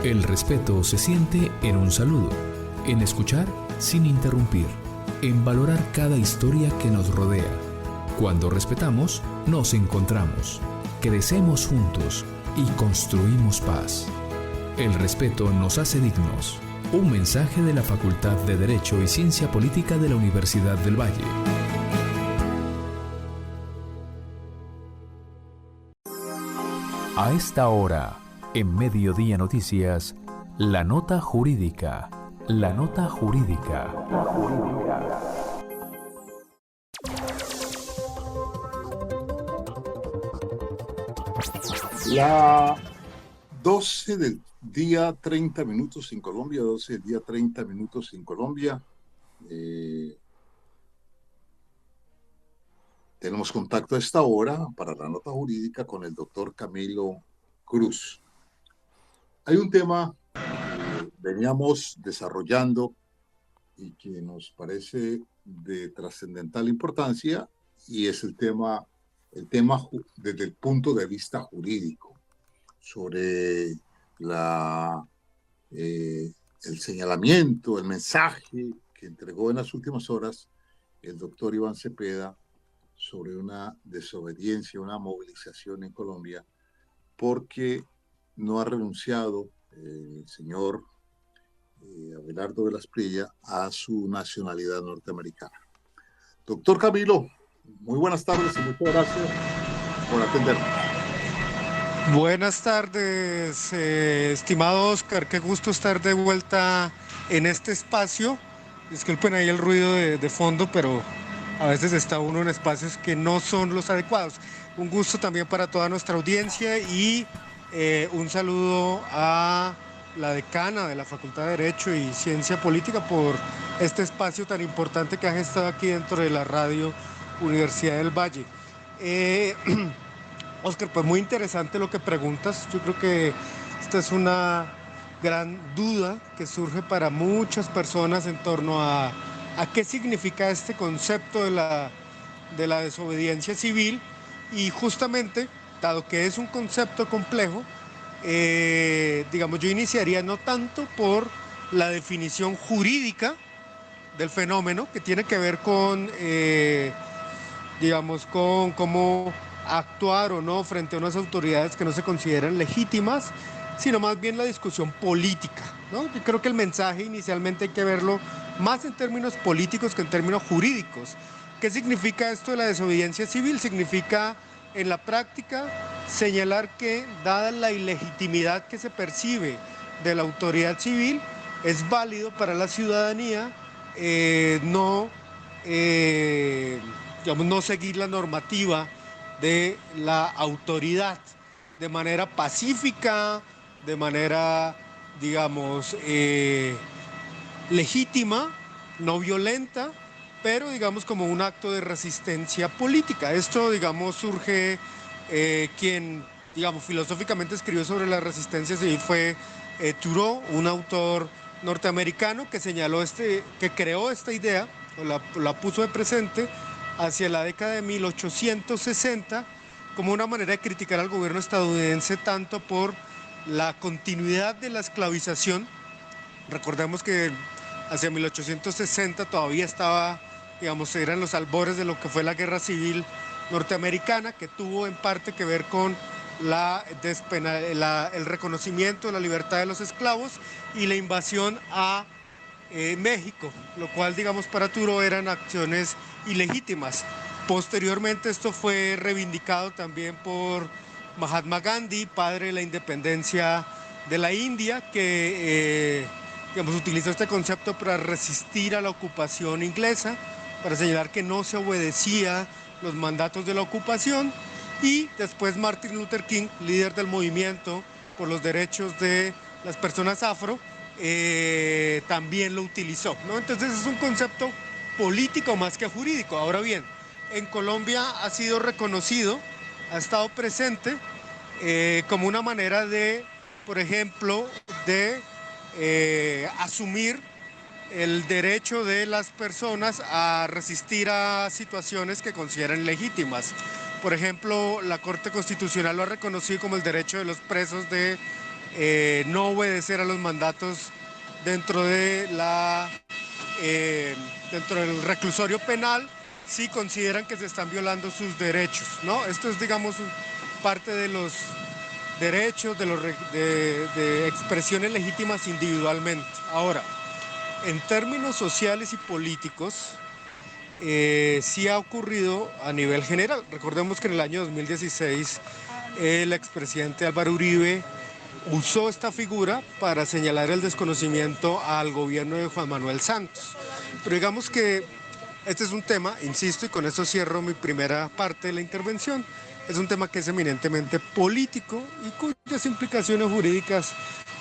El respeto se siente en un saludo, en escuchar sin interrumpir, en valorar cada historia que nos rodea. Cuando respetamos, nos encontramos, crecemos juntos y construimos paz. El respeto nos hace dignos. Un mensaje de la Facultad de Derecho y Ciencia Política de la Universidad del Valle. A esta hora, en Mediodía Noticias, la nota jurídica. La nota jurídica. La 12 del día 30 minutos en Colombia, 12 del día 30 minutos en Colombia. Tenemos contacto a esta hora para la nota jurídica con el doctor Camilo Cruz. Hay un tema que veníamos desarrollando y que nos parece de trascendental importancia, y es el tema desde el punto de vista jurídico, sobre el señalamiento, el mensaje que entregó en las últimas horas el doctor Iván Cepeda sobre una desobediencia, una movilización en Colombia, porque no ha renunciado el señor Abelardo Velas Prilla a su nacionalidad norteamericana. Doctor Camilo, muy buenas tardes y muchas gracias por atendernos. Buenas tardes, estimado Oscar, qué gusto estar de vuelta en este espacio. Disculpen ahí el ruido de fondo, pero a veces está uno en espacios que no son los adecuados. Un gusto también para toda nuestra audiencia y un saludo a la decana de la Facultad de Derecho y Ciencia Política por este espacio tan importante que ha gestado aquí dentro de la radio Universidad del Valle. Oscar, pues muy interesante lo que preguntas. Yo creo que esta es una gran duda que surge para muchas personas en torno a qué significa este concepto de la desobediencia civil, y justamente, dado que es un concepto complejo, digamos, yo iniciaría no tanto por la definición jurídica del fenómeno, que tiene que ver con, digamos, con cómo actuar o no frente a unas autoridades que no se consideran legítimas, sino más bien la discusión política, ¿no? Yo creo que el mensaje inicialmente hay que verlo más en términos políticos que en términos jurídicos. ¿Qué significa esto de la desobediencia civil? Significa, en la práctica, señalar que, dada la ilegitimidad que se percibe de la autoridad civil, es válido para la ciudadanía no seguir la normativa de la autoridad de manera pacífica, de manera, digamos, legítima, no violenta, pero, digamos, como un acto de resistencia política. Esto, digamos, surge, quien, digamos, filosóficamente escribió sobre la resistencia civil fue Thoreau, un autor norteamericano que señaló que creó esta idea, o la puso de presente hacia la década de 1860, como una manera de criticar al gobierno estadounidense tanto por la continuidad de la esclavización. Recordemos que hacia 1860 todavía estaba, digamos, eran los albores de lo que fue la guerra civil norteamericana, que tuvo en parte que ver con el reconocimiento de la libertad de los esclavos y la invasión a México, lo cual, digamos, para Thoreau eran acciones ilegítimas. Posteriormente esto fue reivindicado también por Mahatma Gandhi, padre de la independencia de la India, que digamos, utilizó este concepto para resistir a la ocupación inglesa, para señalar que no se obedecía los mandatos de la ocupación. Y después Martin Luther King, líder del movimiento por los derechos de las personas afro, también lo utilizó, ¿no? Entonces es un concepto político más que jurídico. Ahora bien, en Colombia ha sido reconocido, ha estado presente como una manera de, por ejemplo, de asumir el derecho de las personas a resistir a situaciones que consideran legítimas. Por ejemplo, la Corte Constitucional lo ha reconocido como el derecho de los presos de no obedecer a los mandatos dentro de dentro del reclusorio penal si consideran que se están violando sus derechos, ¿no? Esto es, digamos, parte de los derechos, de expresiones legítimas individualmente. Ahora, en términos sociales y políticos, sí ha ocurrido a nivel general. Recordemos que en el año 2016 el expresidente Álvaro Uribe usó esta figura para señalar el desconocimiento al gobierno de Juan Manuel Santos. Pero digamos que este es un tema, insisto, y con esto cierro mi primera parte de la intervención, es un tema que es eminentemente político y cuyas implicaciones jurídicas,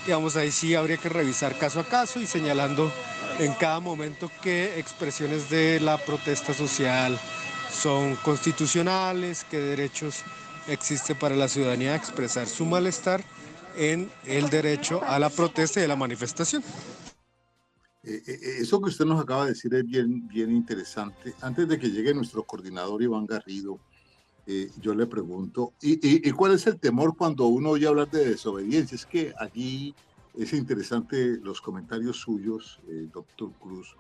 digamos, ahí sí habría que revisar caso a caso y señalando en cada momento qué expresiones de la protesta social son constitucionales, qué derechos existe para la ciudadanía de expresar su malestar en el derecho a la protesta y a la manifestación. Eso que usted nos acaba de decir es bien interesante. Antes de que llegue nuestro coordinador Iván Garrido, yo le pregunto, ¿y cuál es el temor cuando uno oye hablar de desobediencia? Es que allí es interesante los comentarios suyos, doctor Cruz,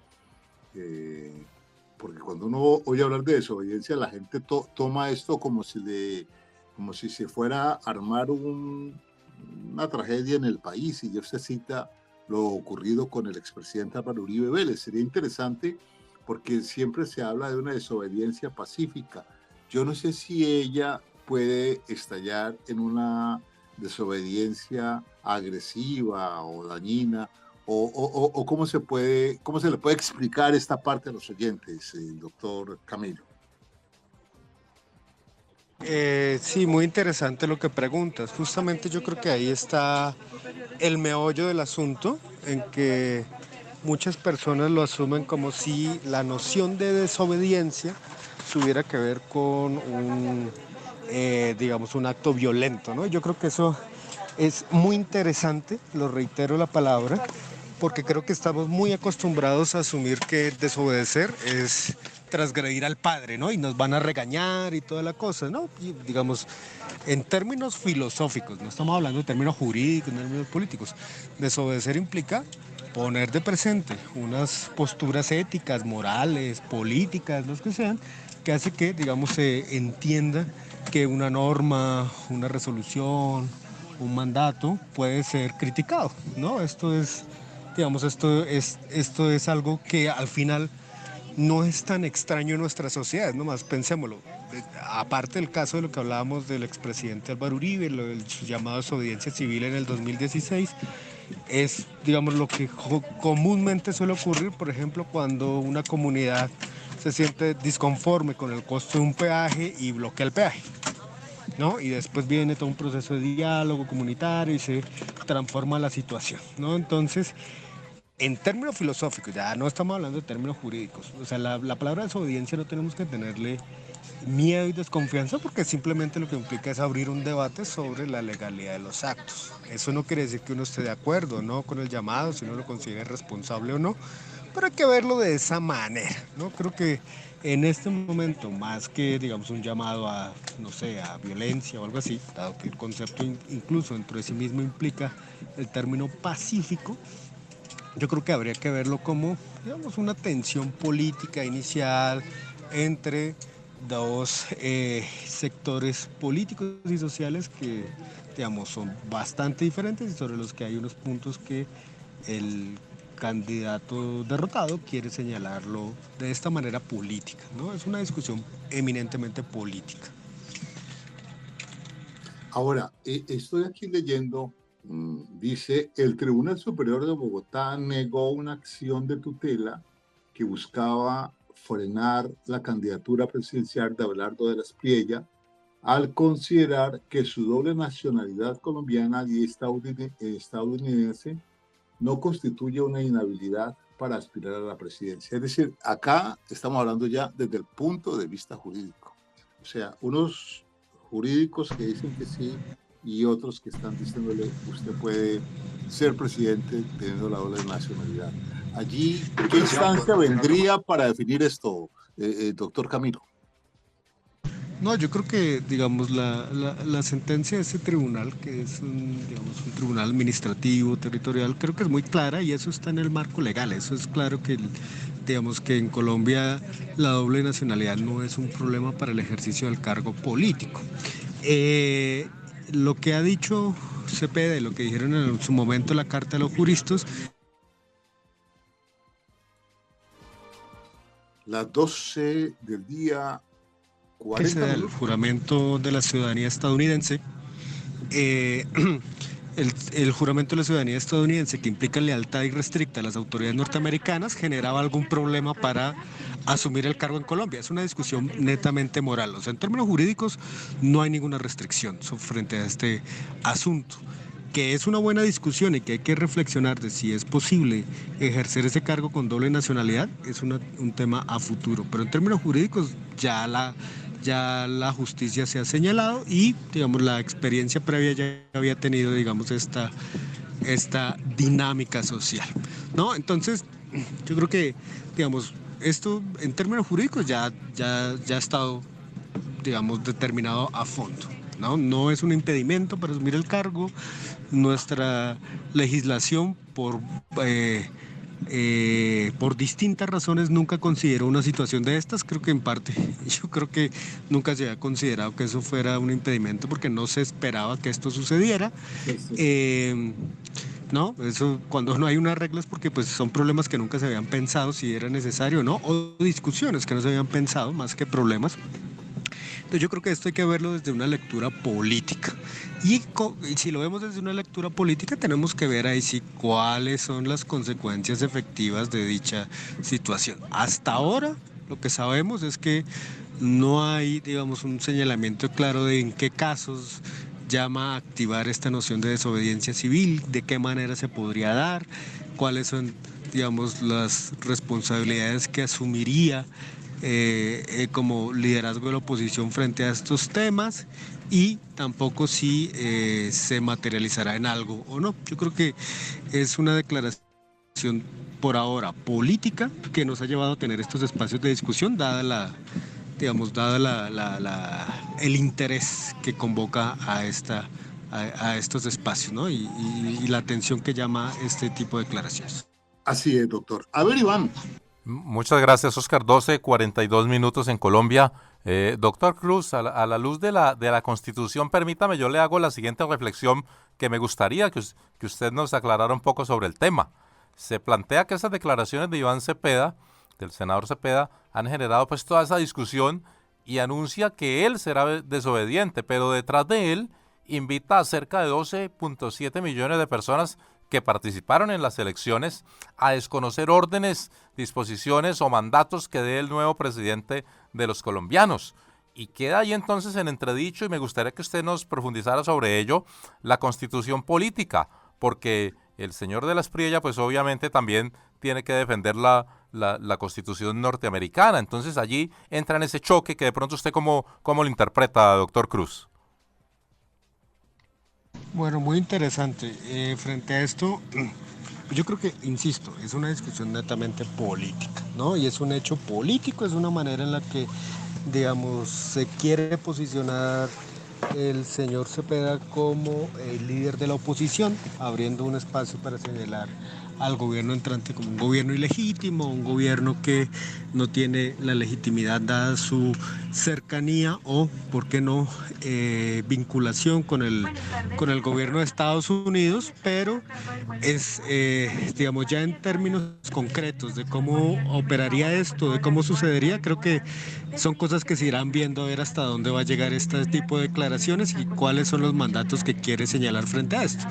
porque cuando uno oye hablar de desobediencia, la gente toma esto como si se fuera a armar una tragedia en el país, y usted cita lo ocurrido con el expresidente Álvaro Uribe Vélez. Sería interesante porque siempre se habla de una desobediencia pacífica. Yo no sé si ella puede estallar en una desobediencia agresiva o dañina, o cómo se le puede explicar esta parte a los oyentes, doctor Camilo. Sí, muy interesante lo que preguntas. Justamente yo creo que ahí está el meollo del asunto, en que muchas personas lo asumen como si la noción de desobediencia tuviera que ver con digamos, un acto violento, ¿no? Yo creo que eso es muy interesante, lo reitero la palabra, porque creo que estamos muy acostumbrados a asumir que desobedecer es transgredir al padre, ¿no? Y nos van a regañar y toda la cosa, ¿no? Y, digamos, en términos filosóficos, no estamos hablando de términos jurídicos, en términos políticos, desobedecer implica poner de presente unas posturas éticas, morales, políticas, los que sean, que hace que, digamos, se entienda que una norma, una resolución, un mandato puede ser criticado, ¿no? Esto es, digamos, esto es algo que al final no es tan extraño en nuestra sociedad, nomás pensémoslo. Aparte del caso de lo que hablábamos del expresidente Álvaro Uribe, su llamado desobediencia civil en el 2016, es, digamos, lo que comúnmente suele ocurrir, por ejemplo, cuando una comunidad se siente disconforme con el costo de un peaje y bloquea el peaje, ¿no? Y después viene todo un proceso de diálogo comunitario y se transforma la situación, ¿no? Entonces, en términos filosóficos, ya no estamos hablando de términos jurídicos, o sea, la palabra desobediencia no tenemos que tenerle miedo y desconfianza, porque simplemente lo que implica es abrir un debate sobre la legalidad de los actos. Eso no quiere decir que uno esté de acuerdo, ¿no?, con el llamado, si uno lo considera responsable o no, pero hay que verlo de esa manera, ¿no? Creo que en este momento, más que, digamos, un llamado a, no sé, a violencia o algo así, dado que el concepto incluso dentro de sí mismo implica el término pacífico, yo creo que habría que verlo como, digamos, una tensión política inicial entre dos sectores políticos y sociales que, digamos, son bastante diferentes y sobre los que hay unos puntos que el candidato derrotado quiere señalarlo de esta manera política, ¿no? Es una discusión eminentemente política. Ahora, estoy aquí leyendo, dice, el Tribunal Superior de Bogotá negó una acción de tutela que buscaba frenar la candidatura presidencial de Abelardo de la Espriella al considerar que su doble nacionalidad colombiana y estadounidense no constituye una inhabilidad para aspirar a la presidencia. Es decir, acá estamos hablando ya desde el punto de vista jurídico. O sea, unos jurídicos que dicen que sí y otros que están diciéndole usted puede ser presidente teniendo la doble nacionalidad. Allí, ¿qué instancia vendría para definir esto, doctor Camilo? No, yo creo que, digamos, la sentencia de este tribunal, que es digamos, un tribunal administrativo, territorial, creo que es muy clara y eso está en el marco legal. Eso es claro que, digamos, que en Colombia la doble nacionalidad no es un problema para el ejercicio del cargo político. Lo que ha dicho Cepeda, lo que dijeron en su momento la Carta de los Juristas. Las 12 del día, Que se da el juramento de la ciudadanía estadounidense. El juramento de la ciudadanía estadounidense, que implica lealtad irrestricta a las autoridades norteamericanas, generaba algún problema para asumir el cargo en Colombia. Es una discusión netamente moral. O sea, en términos jurídicos no hay ninguna restricción frente a este asunto, que es una buena discusión y que hay que reflexionar de si es posible ejercer ese cargo con doble nacionalidad. Es un tema a futuro, pero en términos jurídicos ya la justicia se ha señalado y, digamos, la experiencia previa ya había tenido, digamos, esta dinámica social, ¿no? Entonces, yo creo que, digamos, esto en términos jurídicos ya ha estado, digamos, determinado a fondo, ¿no? No es un impedimento para asumir el cargo. Nuestra legislación, por distintas razones, nunca consideró una situación de estas. Creo que en parte, yo creo que nunca se había considerado que eso fuera un impedimento porque no se esperaba que esto sucediera. No, eso cuando no hay unas reglas porque pues son problemas que nunca se habían pensado si era necesario o no, o discusiones que no se habían pensado más que problemas. Entonces yo creo que esto hay que verlo desde una lectura política. Y si lo vemos desde una lectura política, tenemos que ver ahí sí cuáles son las consecuencias efectivas de dicha situación. Hasta ahora, lo que sabemos es que no hay, digamos, un señalamiento claro de en qué casos llama a activar esta noción de desobediencia civil, de qué manera se podría dar, cuáles son, digamos, las responsabilidades que asumiría como liderazgo de la oposición frente a estos temas, y tampoco si se materializará en algo o no. Yo creo que es una declaración por ahora política que nos ha llevado a tener estos espacios de discusión, dada el interés que convoca a estos espacios, ¿no? y la atención que llama este tipo de declaraciones. Así es, doctor. A ver, Iván. Muchas gracias, Oscar. 12:42 en Colombia. Doctor Cruz, a la luz de la Constitución, permítame, yo le hago la siguiente reflexión que me gustaría que usted nos aclarara un poco sobre el tema. Se plantea que esas declaraciones de Iván Cepeda, del senador Cepeda, han generado pues toda esa discusión y anuncia que él será desobediente, pero detrás de él invita a cerca de 12.7 millones de personas que participaron en las elecciones a desconocer órdenes, disposiciones o mandatos que dé el nuevo presidente de los colombianos. Y queda ahí entonces en entredicho, y me gustaría que usted nos profundizara sobre ello, la constitución política, porque el señor de la Espriella pues obviamente también tiene que defender la constitución norteamericana. Entonces allí entra en ese choque que de pronto usted cómo lo interpreta, doctor Cruz. Bueno, muy interesante. Frente a esto, yo creo que, insisto, es una discusión netamente política, ¿no? Y es un hecho político, es una manera en la que, digamos, se quiere posicionar el señor Cepeda como el líder de la oposición, abriendo un espacio para señalar al gobierno entrante como un gobierno ilegítimo, un gobierno que no tiene la legitimidad dada su cercanía o, por qué no, vinculación con el gobierno de Estados Unidos, pero es, digamos, ya en términos concretos de cómo operaría esto, de cómo sucedería, creo que son cosas que se irán viendo a ver hasta dónde va a llegar este tipo de declaraciones y cuáles son los mandatos que quiere señalar frente a esto.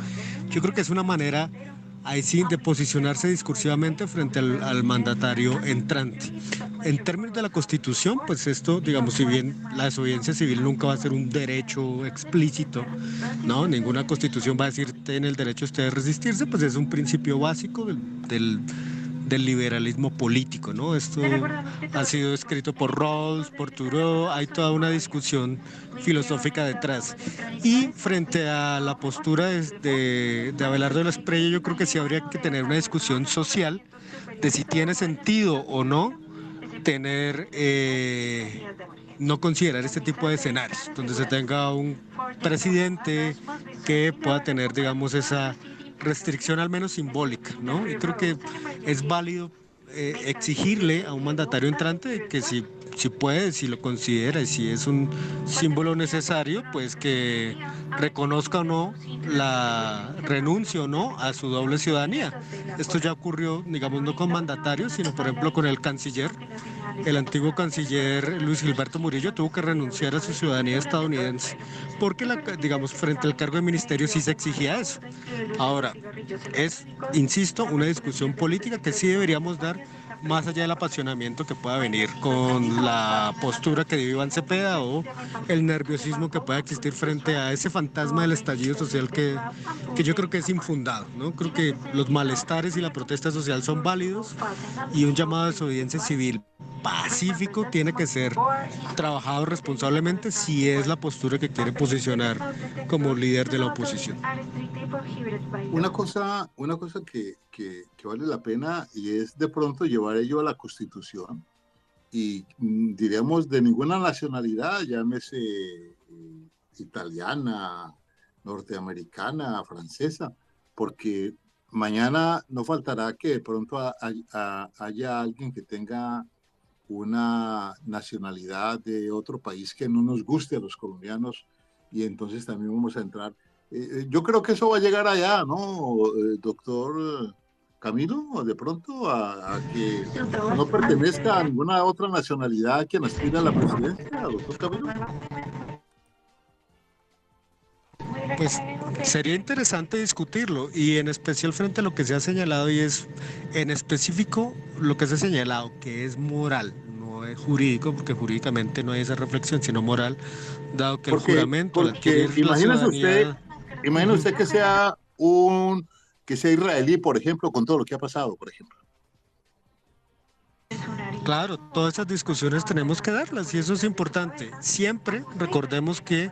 Yo creo que es una manera, ahí sí, de posicionarse discursivamente frente al mandatario entrante. En términos de la Constitución, pues esto, digamos, si bien la desobediencia civil nunca va a ser un derecho explícito, ¿no? Ninguna Constitución va a decir tiene el derecho usted de resistirse, pues es un principio básico del liberalismo político, ¿no? Esto ha sido escrito por Rawls, por Thoreau, hay toda una discusión filosófica detrás. Y frente a la postura de Abelardo de la Espriella, yo creo que sí habría que tener una discusión social de si tiene sentido o no tener, no considerar este tipo de escenarios, donde se tenga un presidente que pueda tener, digamos, esa restricción al menos simbólica, ¿no? Y creo que es válido exigirle a un mandatario entrante de que si puede, si lo considera y si es un símbolo necesario, pues que reconozca o no la renuncia o no a su doble ciudadanía. Esto ya ocurrió, digamos, no con mandatarios, sino por ejemplo con el canciller. El antiguo canciller Luis Gilberto Murillo tuvo que renunciar a su ciudadanía estadounidense porque, digamos, frente al cargo de ministerio sí se exigía eso. Ahora, es, insisto, una discusión política que sí deberíamos dar más allá del apasionamiento que pueda venir con la postura que dio Iván Cepeda o el nerviosismo que pueda existir frente a ese fantasma del estallido social que yo creo que es infundado, ¿no? Creo que los malestares y la protesta social son válidos y un llamado a desobediencia civil pacífico tiene que ser trabajado responsablemente si es la postura que quiere posicionar como líder de la oposición. Una cosa que vale la pena y es de pronto llevar ello a la Constitución y diríamos de ninguna nacionalidad, llámese italiana, norteamericana, francesa, porque mañana no faltará que de pronto haya alguien que tenga una nacionalidad de otro país que no nos guste a los colombianos y entonces también vamos a entrar. Yo creo que eso va a llegar allá, ¿no, doctor Camilo? De pronto a que no pertenezca a ninguna otra nacionalidad que aspira a la presidencia, doctor Camilo. Pues sería interesante discutirlo y en especial frente a lo que se ha señalado y es en específico lo que se ha señalado que es moral, no es jurídico porque jurídicamente no hay esa reflexión sino moral, dado que el juramento al adquirir la ciudadanía... Imagínese usted que sea israelí, por ejemplo, con todo lo que ha pasado, por ejemplo. Claro, todas esas discusiones tenemos que darlas y eso es importante. Siempre recordemos que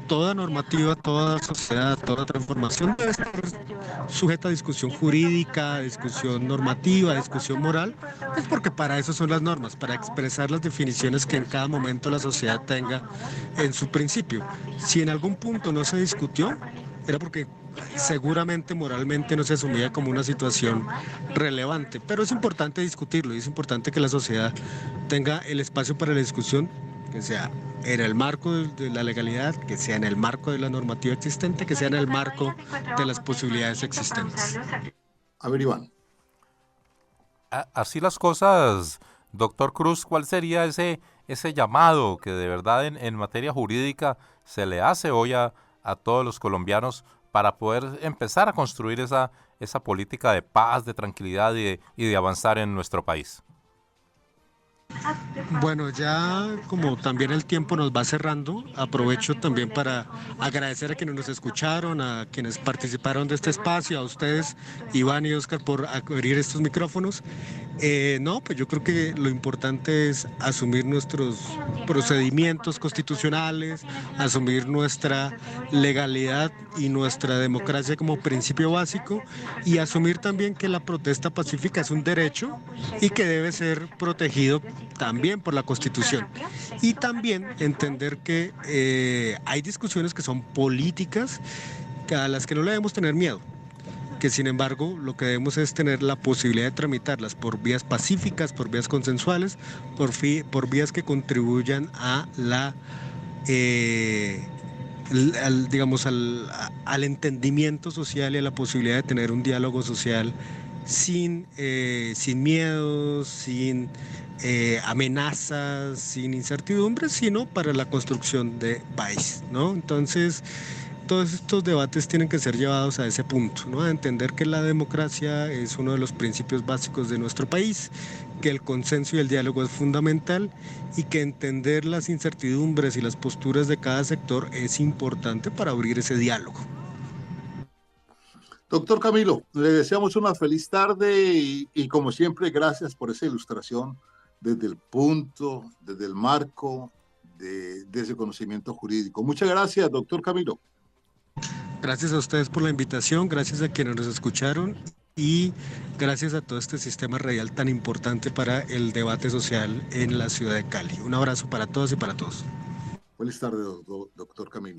toda normativa, toda sociedad, toda transformación debe estar sujeta a discusión jurídica, discusión normativa, discusión moral, es porque para eso son las normas, para expresar las definiciones que en cada momento la sociedad tenga en su principio. Si en algún punto no se discutió, era porque seguramente moralmente no se asumía como una situación relevante, pero es importante discutirlo y es importante que la sociedad tenga el espacio para la discusión, que sea en el marco de la legalidad, que sea en el marco de la normativa existente, que sea en el marco de las posibilidades existentes. A ver, Iván. Así las cosas, doctor Cruz, ¿cuál sería ese llamado que de verdad en materia jurídica se le hace hoy a todos los colombianos para poder empezar a construir esa política de paz, de tranquilidad y de avanzar en nuestro país? Bueno, ya como también el tiempo nos va cerrando, aprovecho también para agradecer a quienes nos escucharon, a quienes participaron de este espacio, a ustedes, Iván y Oscar, por abrir estos micrófonos. Pues yo creo que lo importante es asumir nuestros procedimientos constitucionales, asumir nuestra legalidad y nuestra democracia como principio básico y asumir también que la protesta pacífica es un derecho y que debe ser protegido también por la Constitución. Y también entender que hay discusiones que son políticas a las que no le debemos tener miedo, que sin embargo lo que debemos es tener la posibilidad de tramitarlas por vías pacíficas, por vías consensuales, por vías que contribuyan a la al entendimiento social y a la posibilidad de tener un diálogo social sin miedos, sin amenazas, sin incertidumbres, sino para la construcción de país, ¿no? Entonces, todos estos debates tienen que ser llevados a ese punto, ¿no? A entender que la democracia es uno de los principios básicos de nuestro país, que el consenso y el diálogo es fundamental y que entender las incertidumbres y las posturas de cada sector es importante para abrir ese diálogo. Doctor Camilo, le deseamos una feliz tarde y como siempre, gracias por esa ilustración desde el punto, desde el marco de ese conocimiento jurídico. Muchas gracias, doctor Camilo. Gracias a ustedes por la invitación, gracias a quienes nos escucharon y gracias a todo este sistema radial tan importante para el debate social en la ciudad de Cali. Un abrazo para todos y para todos. Feliz tarde, doctor Camilo.